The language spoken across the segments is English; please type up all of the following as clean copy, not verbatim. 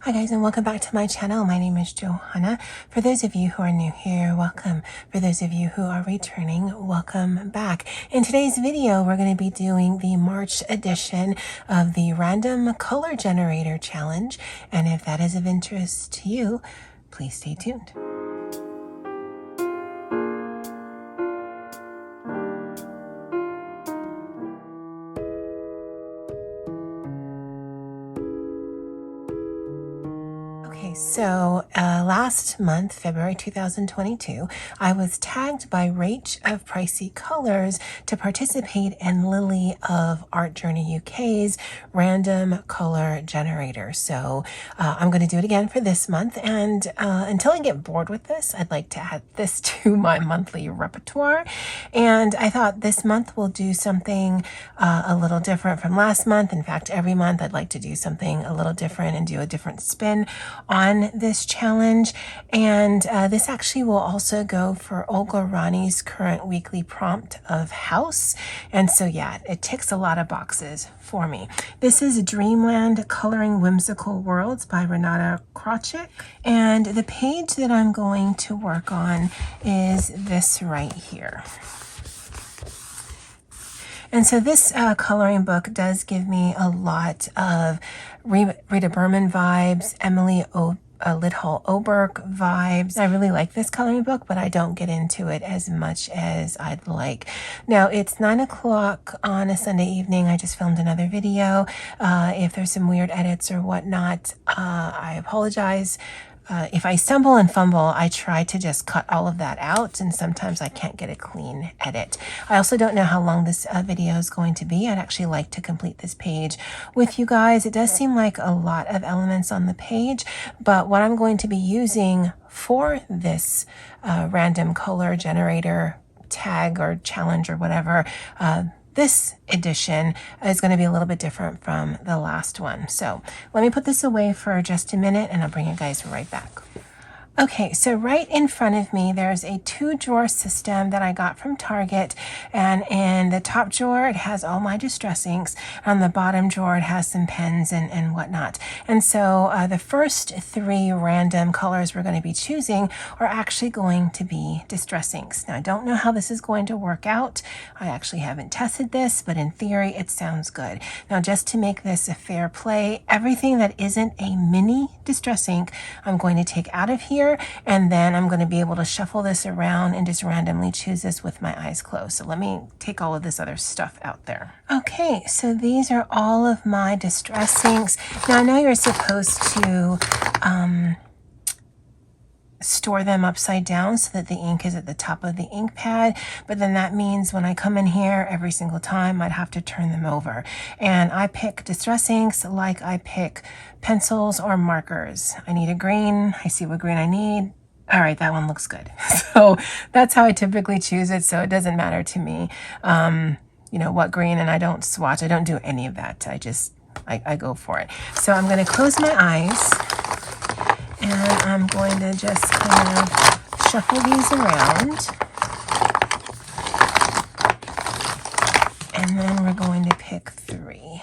Hi guys, and welcome back to my channel. My name is Johanna. For those of you who are new here, welcome. For those of you who are returning, welcome back. In today's video, we're going to be doing the March edition of the Random Color Generator Challenge. And if that is of interest to you, please stay tuned. Okay, so last month, February 2022, I was tagged by Rach of Pricey Colors to participate in Lily of Art Journey UK's Random Color Generator. So I'm going to do it again for this month, and until I get bored with this, I'd like to add this to my monthly repertoire. And I thought this month we'll do something a little different from last month. In fact, every month I'd like to do something a little different and do a different spin on this challenge. And this actually will also go for Olga Rani's current weekly prompt of house. And so yeah, it ticks a lot of boxes for me. This is Dreamland Coloring Whimsical Worlds by Renata Krachik. And the page that I'm going to work on is this right here. And so this coloring book does give me a lot of Rita Berman vibes, Emily Lidhall Oberk vibes. I really like this coloring book, but I don't get into it as much as I'd like. Now, it's 9 o'clock on a Sunday evening. I just filmed another video. If there's some weird edits or whatnot, I apologize. If I stumble and fumble, I try to just cut all of that out, and sometimes I can't get a clean edit. I also don't know how long this video is going to be. I'd actually like to complete this page with you guys. It does seem like a lot of elements on the page, but what I'm going to be using for this random color generator tag or challenge or whatever, this edition is going to be a little bit different from the last one. So let me put this away for just a minute and I'll bring you guys right back. Okay, so right in front of me, there's a 2-drawer system that I got from Target. And in the top drawer, it has all my distress inks. On the bottom drawer, it has some pens and whatnot. And so the first 3 random colors we're going to be choosing are actually going to be distress inks. Now, I don't know how this is going to work out. I actually haven't tested this, but in theory, it sounds good. Now, just to make this a fair play, everything that isn't a mini distress ink, I'm going to take out of here. And then I'm going to be able to shuffle this around and just randomly choose this with my eyes closed. So let me take all of this other stuff out there. Okay, so these are all of my distress inks. Now I know you're supposed to store them upside down so that the ink is at the top of the ink pad, but then that means when I come in here every single time I'd have to turn them over. And I pick distress inks like I pick pencils or markers. I need a green. I see what green I need. All right, that one looks good. So that's how I typically choose it, so it doesn't matter to me you know what green, and I don't swatch. I don't do any of that. I go for it. So I'm going to close my eyes and I'm going to just kind of shuffle these around. And then we're going to pick 3.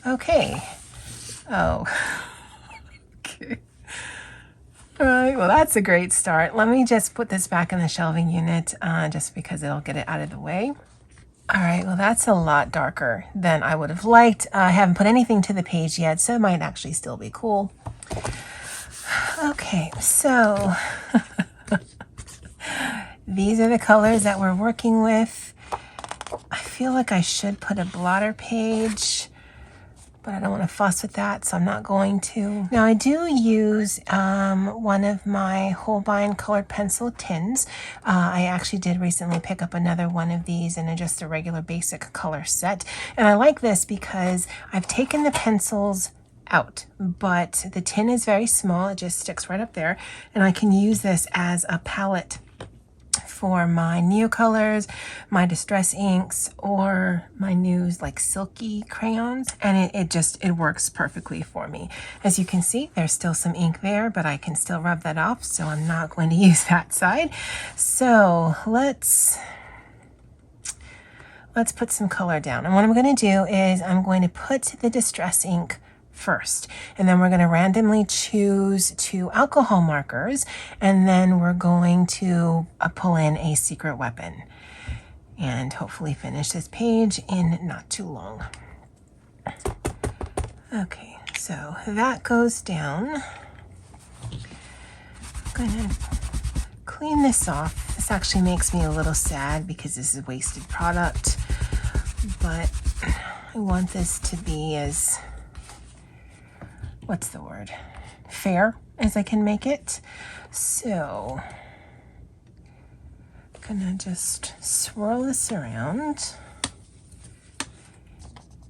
Okay. Oh. Okay. All right, well, that's a great start. Let me just put this back in the shelving unit just because it'll get it out of the way. All right, well, that's a lot darker than I would have liked. I haven't put anything to the page yet, so it might actually still be cool. Okay, so these are the colors that we're working with. I feel like I should put a blotter page, but I don't want to fuss with that, so I'm not going to. Now, I do use one of my Holbein colored pencil tins. I actually did recently pick up another one of these in just a regular basic color set. And I like this because I've taken the pencils out, but the tin is very small. It just sticks right up there. And I can use this as a palette for my Neocolors, my distress inks, or my new like silky crayons, and it works perfectly for me. As you can see, there's still some ink there, but I can still rub that off, so I'm not going to use that side. So let's let's put some color down. And what I'm going to do is I'm going to put the Distress ink first, and then we're going to randomly choose 2 alcohol markers, and then we're going to pull in a secret weapon and hopefully finish this page in not too long. Okay, so that goes down. I'm going to clean this off. This actually makes me a little sad because this is wasted product, but I want this to be as, what's the word, fair as I can make it. So I'm gonna just swirl this around.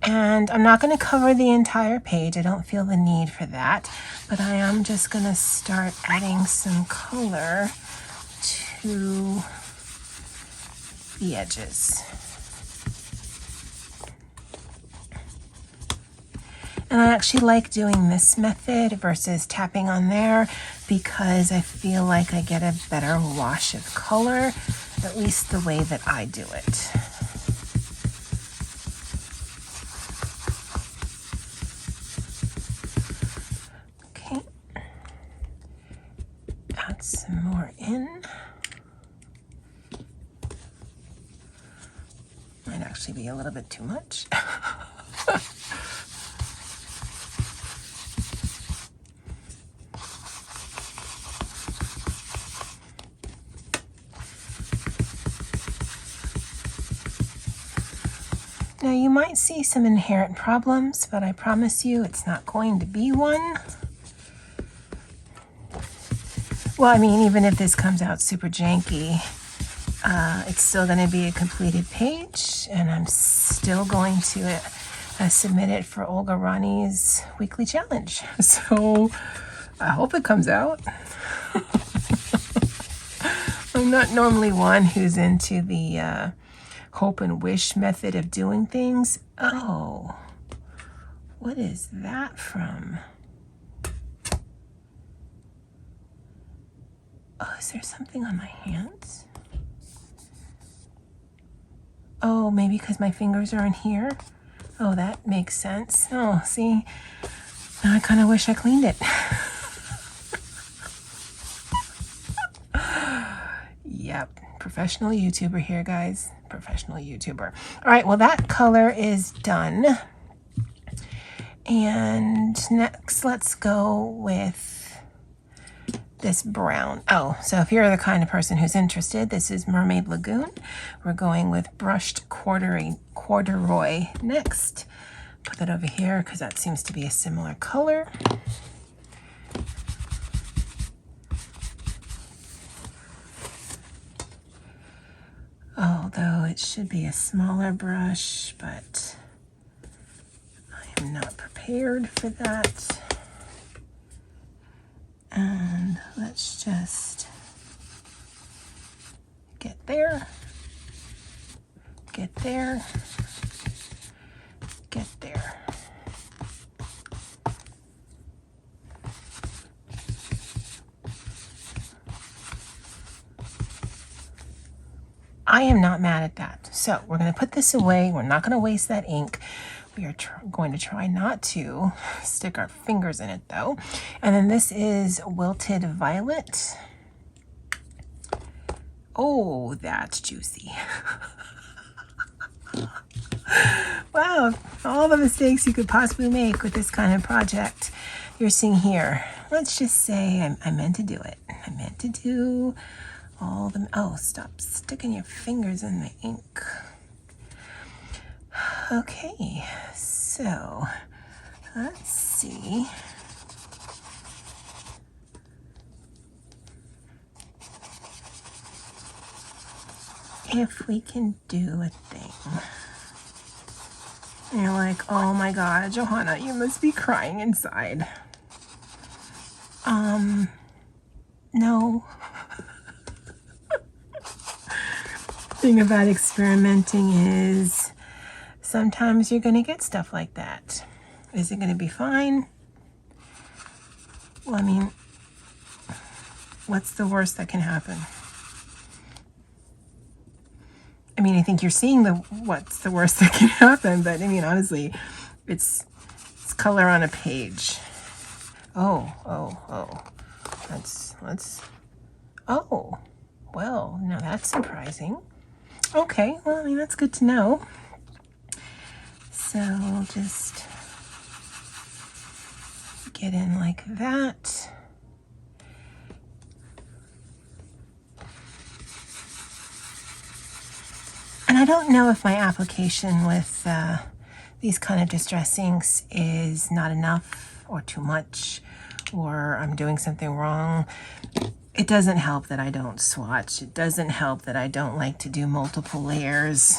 And I'm not going to cover the entire page. I don't feel the need for that, but I am just going to start adding some color to the edges. And I actually like doing this method versus tapping on there because I feel like I get a better wash of color, at least the way that I do it. Okay, add some more in. Might actually be a little bit too much. Now you might see some inherent problems, but I promise you it's not going to be one. Well, I mean, even if this comes out super janky, it's still going to be a completed page, and I'm still going to submit it for Olga Rani's weekly challenge. So I hope it comes out. I'm not normally one who's into the hope and wish method of doing things. Oh, what is that from? Oh, is there something on my hands? Oh, maybe because my fingers are in here. Oh, that makes sense. Oh, see, now I kind of wish I cleaned it. Yep, professional YouTuber here, guys. Professional YouTuber. All right, well, that color is done. And next, let's go with this brown. Oh, so if you're the kind of person who's interested, this is Mermaid Lagoon. We're going with brushed corduroy next. Put that over here because that seems to be a similar color. Although it should be a smaller brush, but I am not prepared for that. And let's just get there, get there, get there. I am not mad at that. So we're going to put this away. We're not going to waste that ink. We are going to try not to stick our fingers in it though. And then this is Wilted Violet. Oh, that's juicy. Wow, all the mistakes you could possibly make with this kind of project you're seeing here. Let's just say I meant to do it. I meant to do all the, oh, stop sticking your fingers in the ink. Okay, so let's see. If we can do a thing. And you're like, oh my God, Johanna, you must be crying inside. No. Thing about experimenting is sometimes you're going to get stuff like that. Is it going to be fine? Well, I mean, what's the worst that can happen? I mean, I think you're seeing what's the worst that can happen, but I mean, honestly, it's color on a page. Oh, oh, well, now that's surprising. Okay, well, I mean, that's good to know. So we'll just get in like that. And I don't know if my application with these kind of distress inks is not enough or too much, or I'm doing something wrong. It doesn't help that I don't swatch. It doesn't help that I don't like to do multiple layers.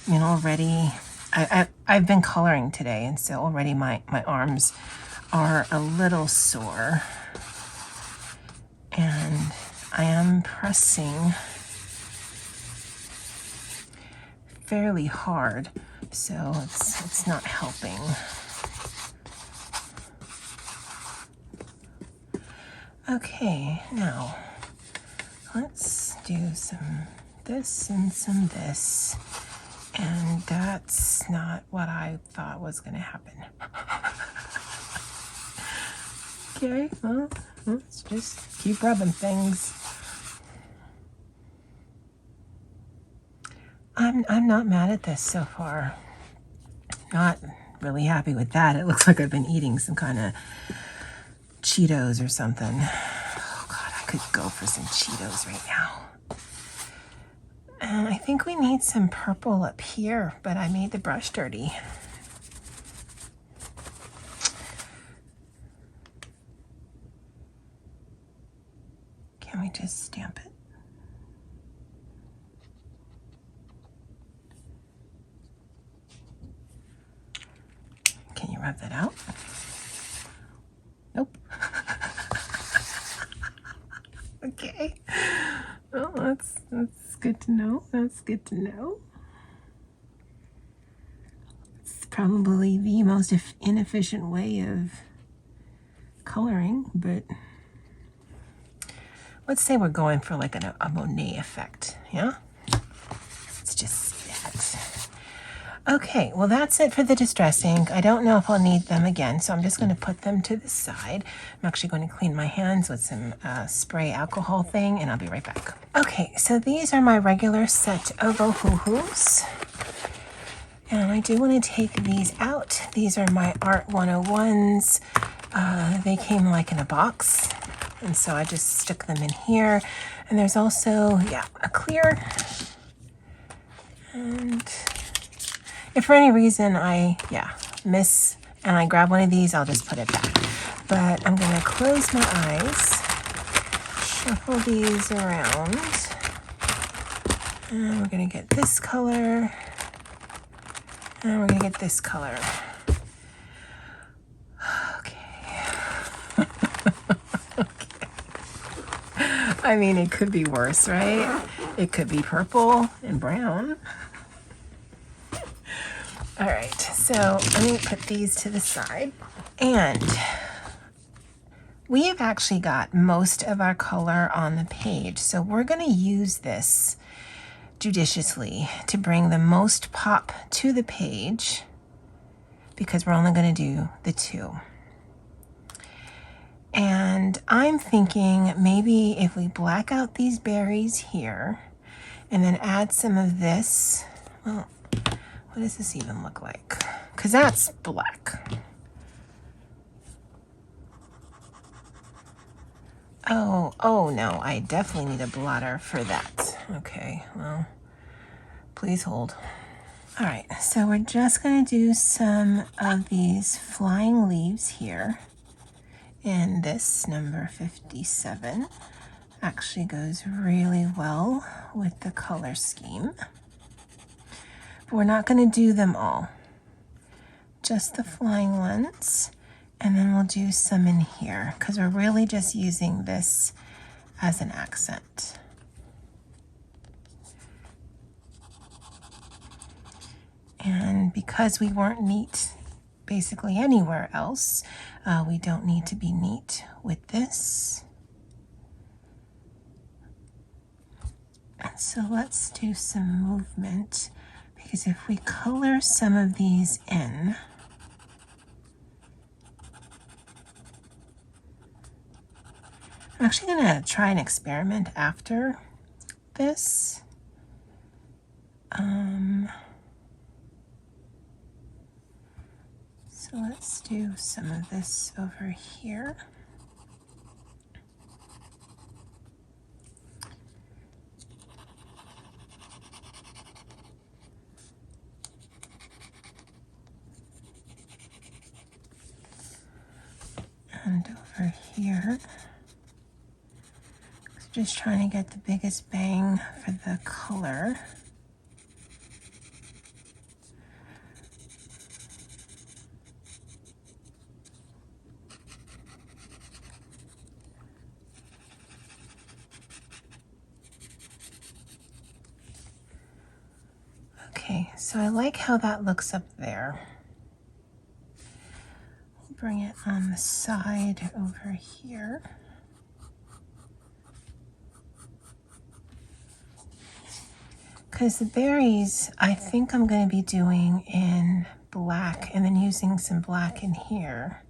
I mean, already, I've been coloring today, and so already my arms are a little sore. And I am pressing fairly hard, so it's not helping. Okay, now let's do some this and some this, and that's not what I thought was going to happen. Okay, well, let's just keep rubbing things. I'm not mad at this so far. Not really happy with that. It looks like I've been eating some kind of Cheetos or something. Oh God, I could go for some Cheetos right now. And I think we need some purple up here, but I made the brush dirty. Can we just stamp it? Can you rub that out? Nope. Okay. Well, that's good to know. That's good to know. It's probably the most inefficient way of coloring, but let's say we're going for like a Monet effect, yeah? Let's just see that. Okay, well that's it for the distress ink. I don't know if I'll need them again, so I'm just going to put them to the side. I'm actually going to clean my hands with some spray alcohol thing, and I'll be right back. Okay, so these are my regular set of Ohuhus. And I do want to take these out. These are my Art 101s. They came like in a box, and so I just stuck them in here. And there's also, yeah, a clear. And if for any reason I, miss and I grab one of these, I'll just put it back. But I'm gonna close my eyes, shuffle these around, and we're gonna get this color, and we're gonna get this color. Okay. Okay. I mean, it could be worse, right? It could be purple and brown. All right, so let me put these to the side. And we have actually got most of our color on the page, so we're gonna use this judiciously to bring the most pop to the page, because we're only gonna do the two. And I'm thinking maybe if we black out these berries here and then add some of this, well, what does this even look like? Because that's black. Oh no, I definitely need a blotter for that. Okay, well, please hold. All right, so we're just gonna do some of these flying leaves here. And this number 57 actually goes really well with the color scheme. But we're not going to do them all, just the flying ones, and then we'll do some in here because we're really just using this as an accent. And because we weren't neat basically anywhere else, we don't need to be neat with this. And so let's do some movement, because if we color some of these in, I'm actually going to try an experiment after this. So let's do some of this over here. And over here. Just trying to get the biggest bang for the color. Okay, so I like how that looks up there. Bring it on the side over here. Because the berries, I think I'm going to be doing in black and then using some black in here.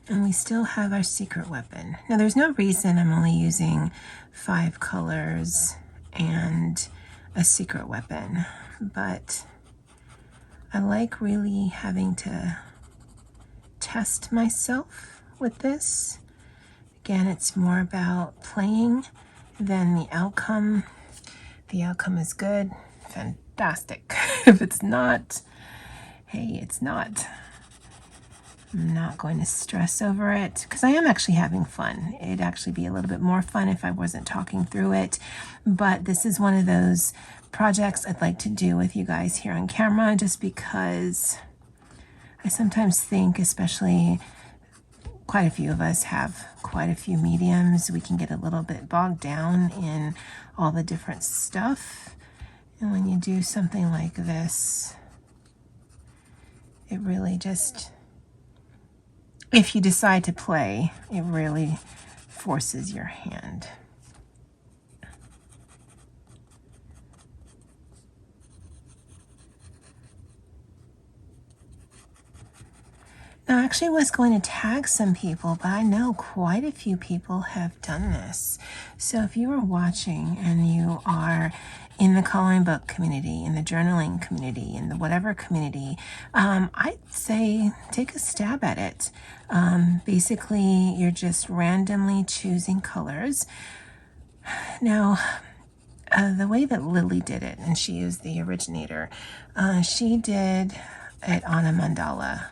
And we still have our secret weapon. Now there's no reason I'm only using 5 colors and a secret weapon, but I like really having to test myself with this. Again, it's more about playing than the outcome. The outcome is good, fantastic. If it's not, hey, it's not. I'm not going to stress over it because I am actually having fun. It'd actually be a little bit more fun if I wasn't talking through it. But this is one of those projects I'd like to do with you guys here on camera, just because I sometimes think, especially quite a few of us have quite a few mediums, we can get a little bit bogged down in all the different stuff. And when you do something like this, it really just, if you decide to play, it really forces your hand. Now, I actually was going to tag some people, but I know quite a few people have done this. So if you are watching and you are in the coloring book community, in the journaling community, in the whatever community, I'd say take a stab at it. Basically, you're just randomly choosing colors. Now, the way that Lily did it, and she is the originator, she did it on a mandala.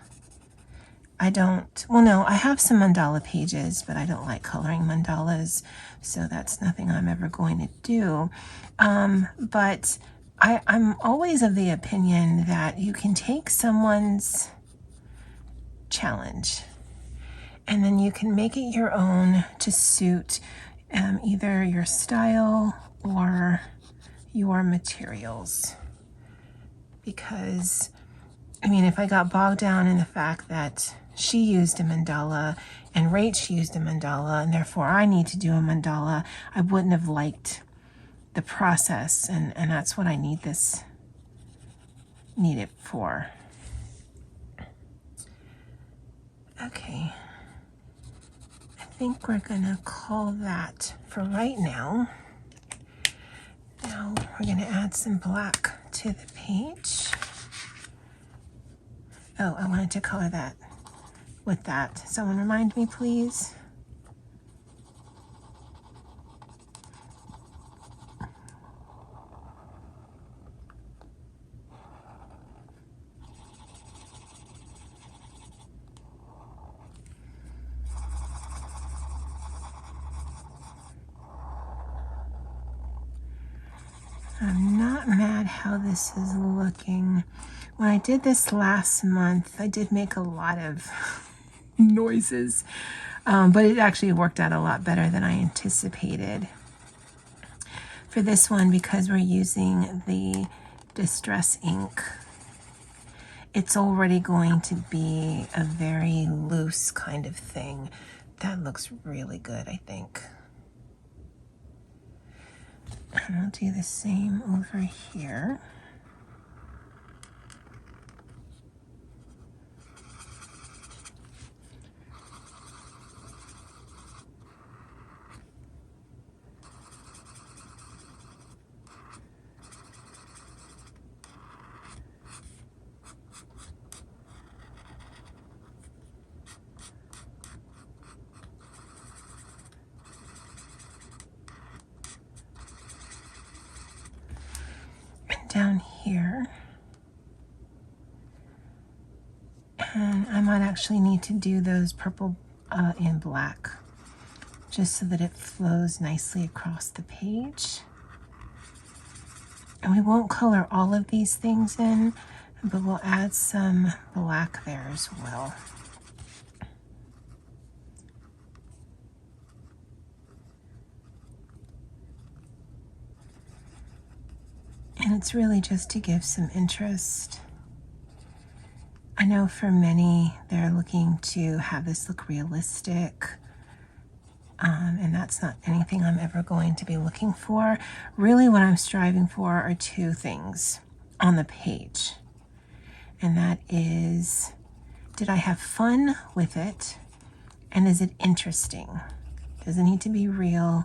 I have some mandala pages, but I don't like coloring mandalas, so that's nothing I'm ever going to do. But I'm always of the opinion that you can take someone's challenge and then you can make it your own to suit either your style or your materials. Because, I mean, if I got bogged down in the fact that she used a mandala and Rach used a mandala, and therefore I need to do a mandala, I wouldn't have liked the process, and that's what I need it for. Okay, I think we're gonna call that for right now. Now we're gonna add some black to the page. Oh, I wanted to color that with that. Someone remind me, please. I'm not mad how this is looking. When I did this last month, I did make a lot of noises, but it actually worked out a lot better than I anticipated. For this one, because we're using the Distress ink, it's already going to be a very loose kind of thing. That looks really good, I think. And I'll do the same over here. Down here, and I might actually need to do those purple and black just so that it flows nicely across the page. And we won't color all of these things in, but we'll add some black there as well. And it's really just to give some interest. I know for many, they're looking to have this look realistic, and that's not anything I'm ever going to be looking for. Really what I'm striving for are two things on the page. And that is, did I have fun with it? And is it interesting? Doesn't need to be real,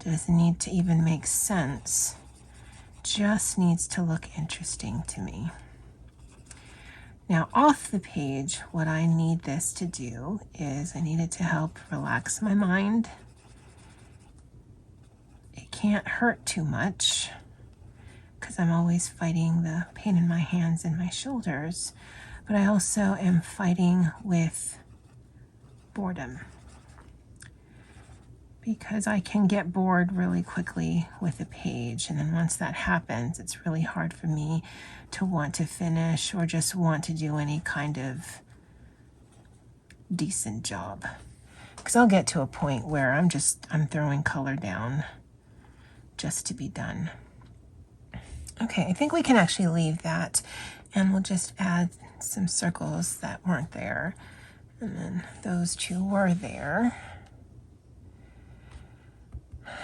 doesn't need to even make sense. Just needs to look interesting to me. Now off the page, what I need this to do is I need it to help relax my mind. It can't hurt too much because I'm always fighting the pain in my hands and my shoulders, but I also am fighting with boredom, because I can get bored really quickly with a page, and then once that happens, it's really hard for me to want to finish or just want to do any kind of decent job. Because I'll get to a point where I'm throwing color down just to be done. Okay, I think we can actually leave that, and we'll just add some circles that weren't there, and then those two were there.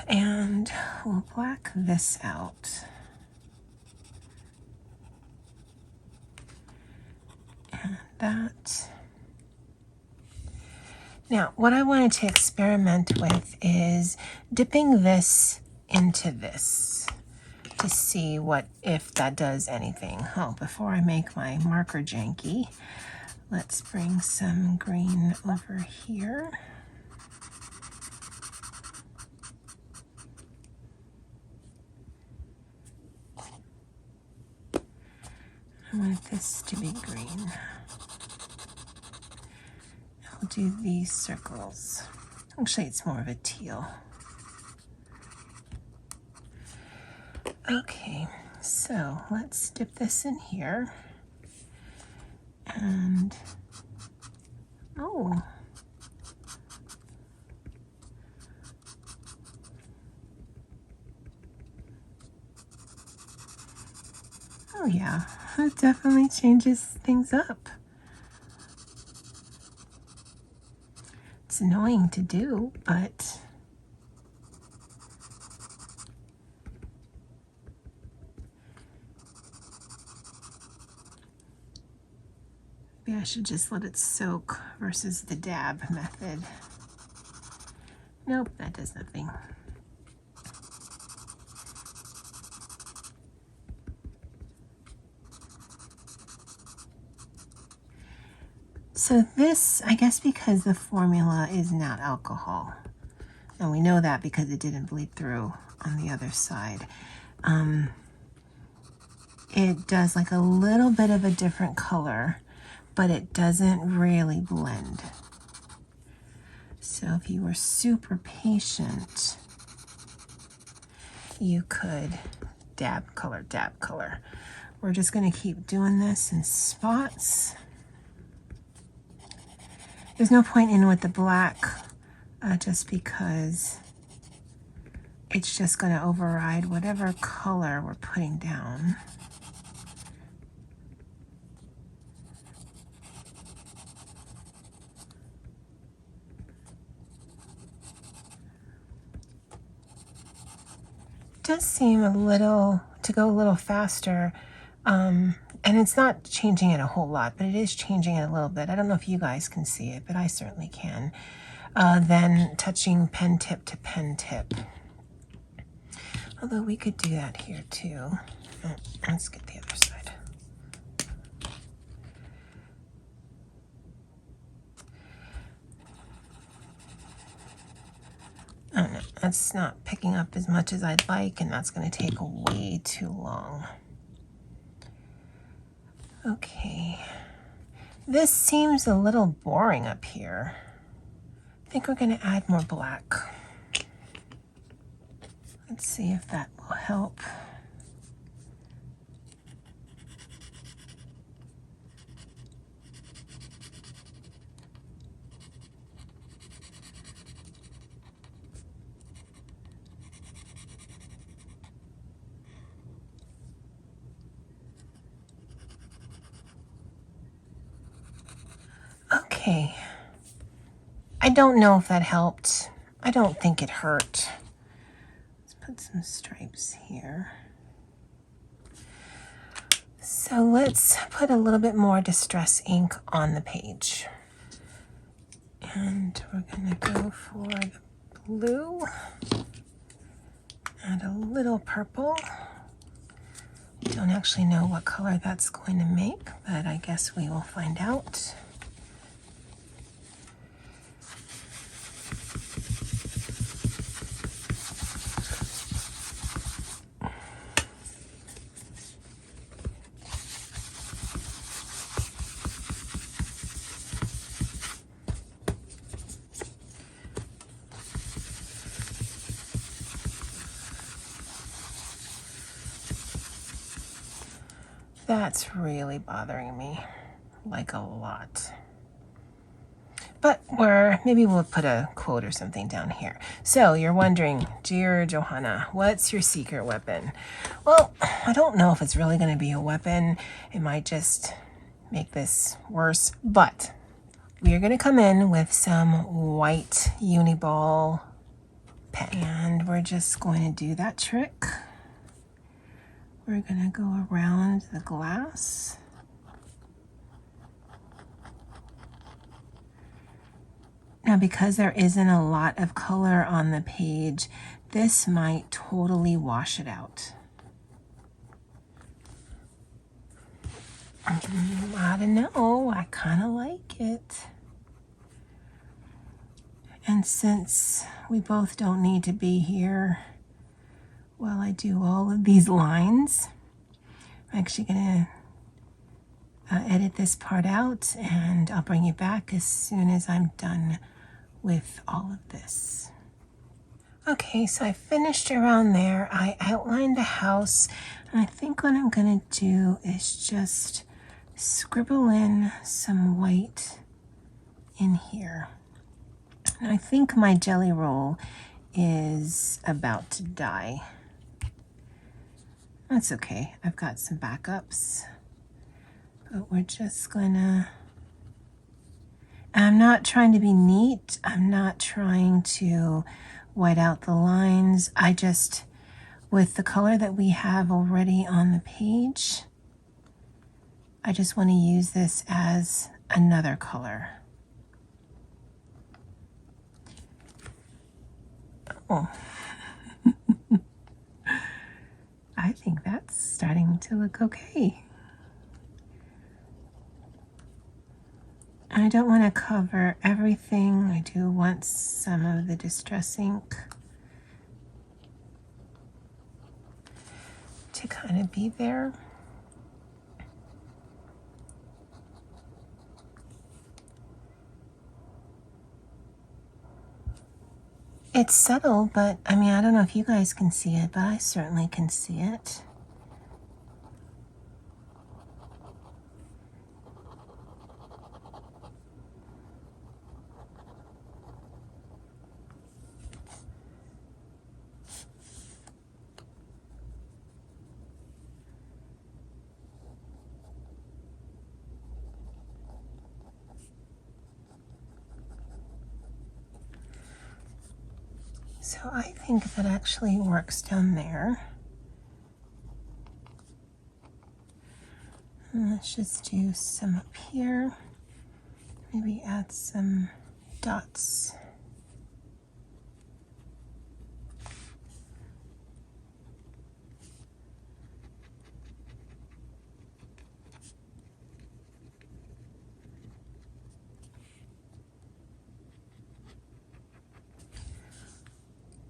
And we'll black this out. And that. Now, what I wanted to experiment with is dipping this into this to see if that does anything. Oh, before I make my marker janky, let's bring some green over here. I want this to be green. I'll do these circles. Actually, it's more of a teal. Okay, so let's dip this in here. And, oh. Oh yeah, it definitely changes things up. It's annoying to do, but maybe I should just let it soak versus the dab method. Nope, that does nothing. So this, I guess because the formula is not alcohol, and we know that because it didn't bleed through on the other side, it does like a little bit of a different color, but it doesn't really blend. So if you were super patient, you could dab color, dab color. We're just going to keep doing this in spots. There's no point in with the black, just because it's just going to override whatever color we're putting down. does seem a little to go a little faster, and it's not changing it a whole lot, but it is changing it a little bit. I don't know if you guys can see it, but I certainly can. Then touching pen tip to pen tip. Although we could do that here too. Oh, let's get the other side. Oh no, that's not picking up as much as I'd like, and that's going to take way too long. Okay. This seems a little boring up here. I think we're going to add more black. Let's see if that will help. Okay. I don't know if that helped. I don't think it hurt. Let's put some stripes here. So let's put a little bit more distress ink on the page. And we're going to go for the blue. Add a little purple. Don't actually know what color that's going to make, but I guess we will find out. That's really bothering me, like a lot. But maybe we'll put a quote or something down here. So you're wondering, dear Johanna, what's your secret weapon? Well, I don't know if it's really going to be a weapon. It might just make this worse, but we are going to come in with some white Uniball pen. And we're just going to do that trick. We're going to go around the glass. Now, because there isn't a lot of color on the page, this might totally wash it out. I don't know, I kind of like it. And since we both don't need to be here while I do all of these lines, I'm actually going to edit this part out, and I'll bring you back as soon as I'm done with all of this. Okay, so I finished around there. I outlined the house, and I think what I'm going to do is just scribble in some white in here. And I think my jelly roll is about to die. That's okay. I've got some backups. But we're just gonna... I'm not trying to be neat. I'm not trying to white out the lines. I just, with the color that we have already on the page, I just want to use this as another color. Oh. I think that's starting to look okay. I don't want to cover everything. I do want some of the distress ink to kind of be there. It's subtle, but I mean, I don't know if you guys can see it, but I certainly can see it. So I think that actually works down there. And let's just do some up here. Maybe add some dots.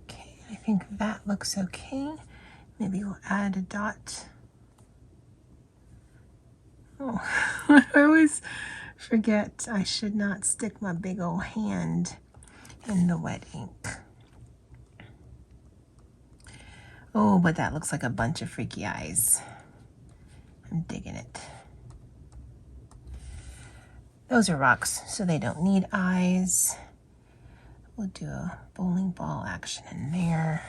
Okay, I think that looks okay. Maybe we'll add a dot. Oh, I always forget I should not stick my big old hand in the wet ink. Oh, but that looks like a bunch of freaky eyes. I'm digging it. Those are rocks, so they don't need eyes. We'll do a bowling ball action in there.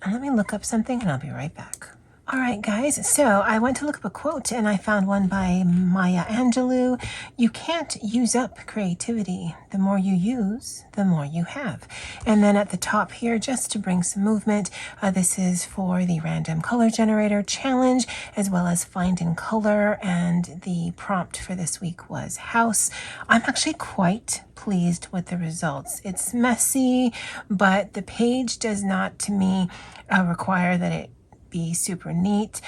And let me look up something and I'll be right back. All right, guys, so I went to look up a quote and I found one by Maya Angelou. You can't use up creativity. The more you use, the more you have. And then at the top here, just to bring some movement, this is for the Random Color Generator Challenge, as well as Find in Color. And the prompt for this week was house. I'm actually quite pleased with the results. It's messy, but the page does not, to me, require that it be super neat.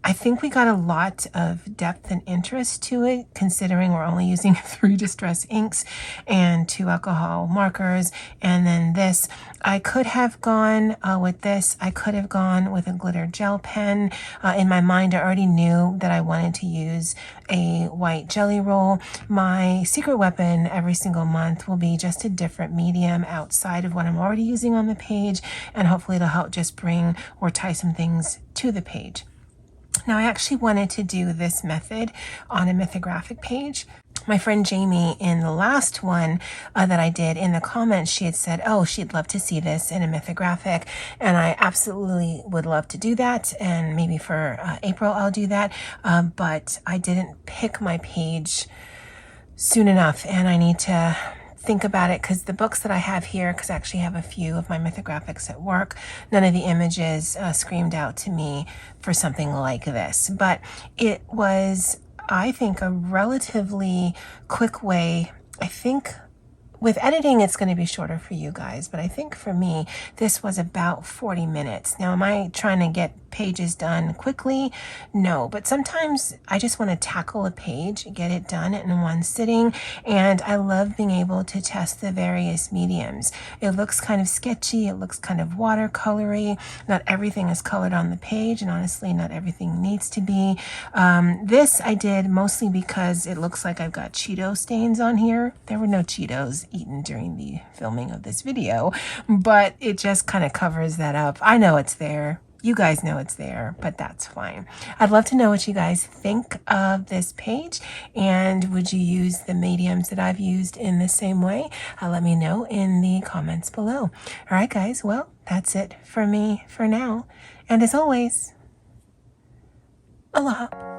I think we got a lot of depth and interest to it, considering we're only using 3 distress inks and 2 alcohol markers. And then this, I could have gone with this. I could have gone with a glitter gel pen. In my mind, I already knew that I wanted to use a white jelly roll. My secret weapon every single month will be just a different medium outside of what I'm already using on the page. And hopefully it'll help just bring or tie some things to the page. Now, I actually wanted to do this method on a mythographic page. My friend Jamie, in the last one that I did, in the comments, she had said, oh, she'd love to see this in a mythographic. And I absolutely would love to do that. And maybe for April, I'll do that. But I didn't pick my page soon enough. And I need to think about it, because the books that I have here, because I actually have a few of my mythographics at work, none of the images screamed out to me for something like this. But it was, I think, a relatively quick way. I think with editing, it's going to be shorter for you guys, but I think for me, this was about 40 minutes. Now, am I trying to get pages done quickly? No, but sometimes I just want to tackle a page, get it done in one sitting, and I love being able to test the various mediums. It looks kind of sketchy, it looks kind of watercolory. Not everything is colored on the page, and honestly, not everything needs to be. This I did mostly because it looks like I've got Cheeto stains on here. There were no Cheetos eaten during the filming of this video, but it just kind of covers that up. I know it's there. You guys know it's there, but that's fine. I'd love to know what you guys think of this page, and would you use the mediums that I've used in the same way? Let me know in the comments below. All right, guys, well, that's it for me for now. And as always, aloha.